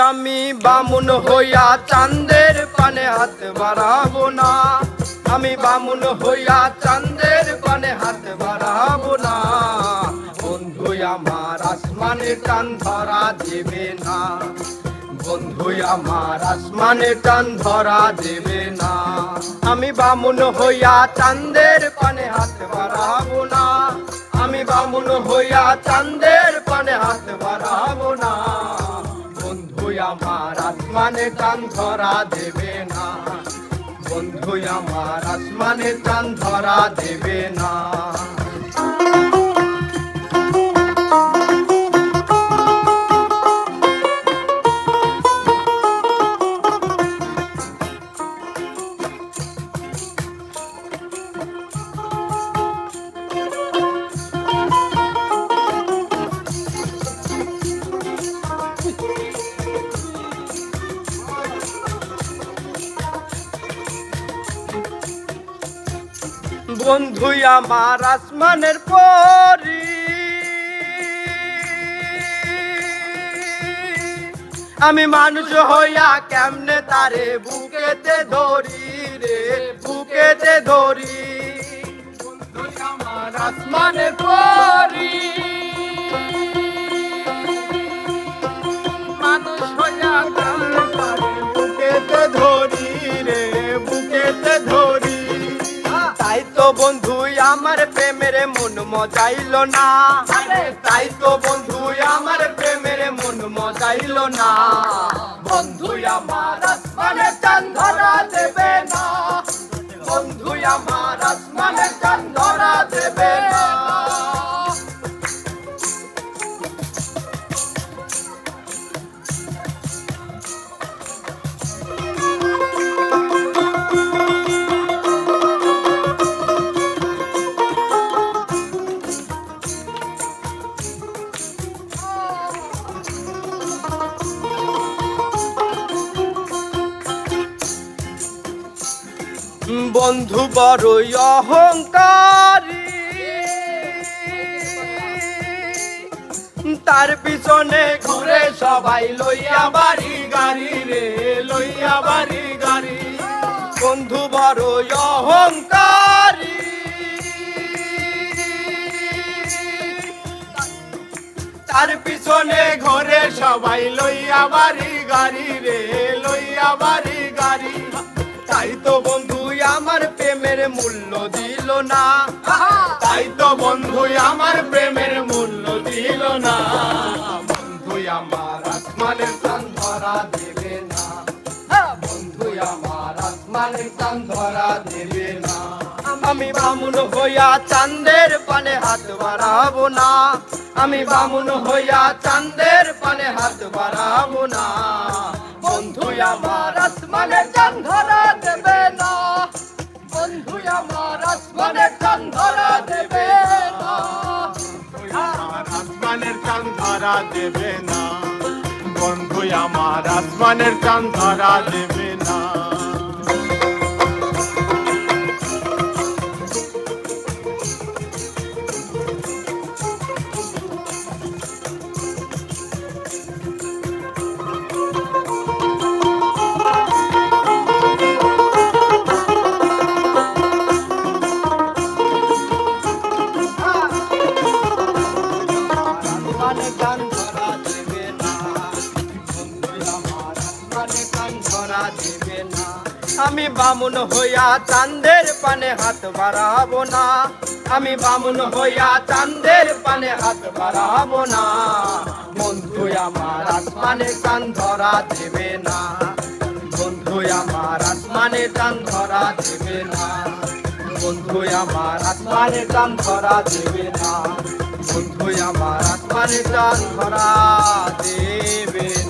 আমি বামুন হইয়া চাঁদের পানে হাত বাড়াবো না। আমি বামুন হইয়া চাঁদের পানে হাত বাড়াবো না। বন্ধু আমার আসমানে টান ধরা দেবে না। বন্ধু আমার আসমানে টান ধরা দেবে না। আমি বামুন হইয়া চাঁদের পানে হাত বাড়াবো না। আমি বামুন হইয়া চাঁদের পানে হাত বাড়াবো না। বন্ধু আমার আসমানে টান ধরা দেবে না। বন্ধু আমার আসমানে টান ধরা দেবে না। বন্ধু আমার আসমানের পরি, আমি মানুষ হইয়া কেমনে তারে বুকেতে ধরি রে, বুকেতে ধরি। বন্ধু আমার আসমানের পরি, মানুষ হইয়া কেমনে তারে বুকেতে ধরি রে, বুকেতে ধরি। তাই তো বন্ধু আমার প্রেমের মন মজাইল না। তাই তো বন্ধু আমার প্রেমের মন মজাইল না। বন্ধু আমার আসমানে চাঁদ ধরা দেবে না। বন্ধু আমার আসমানে চাঁদ ধরা দেবে না। বন্ধু বড়ই অহংকারী, তার পিছনে ঘুরে সবাই লইয়া বাড়ি গাড়ি রে, লইয়া বাড়ি গাড়ি। বন্ধু বড়ই অহংকারী, তার পিছনে ঘুরে সবাই লইয়া বাড়ি গাড়ি রে, লইয়া বাড়ি গাড়ি। তাই তো বন্ধু আমার প্রেমের মূল্য দিল না। তাই তো বন্ধু আমার প্রেমের মূল্য দিল না। বন্ধু আমার আসমানের চাঁদ ধরা দেবে না। বন্ধু আমার আসমানের চাঁদ ধরা দেবে না। আমি বামুন হইয়া চাঁদের পানে হাত বাড়াবো না। আমি বামুন হইয়া চাঁদের পানে হাত বাড়াবো না। বন্ধু আমার আসমানের চাঁদ ধরা দেবে না। বন্ধু আমার আসমানের চাঁদ ধরা দেবে না। আমার আসমানের চাঁদ ধরা দেবে না। বন্ধু আমার আসমানের চাঁদ ধরা দেবে না। আমি বামুন হইয়া চাঁদের পানে হাত বাড়াবো না। আমি বামুন হইয়া চাঁদের পানে হাত বাড়াবো না। বন্ধু আমার আসমানে চাঁদ ধরা দেবে না। বন্ধু আমার আসমানে চাঁদ ধরা দেবে না। বন্ধু আমার আসমানে চাঁদ ধরা দেবে না। বন্ধু আমার আসমানে চাঁদ ধরা দেবে না।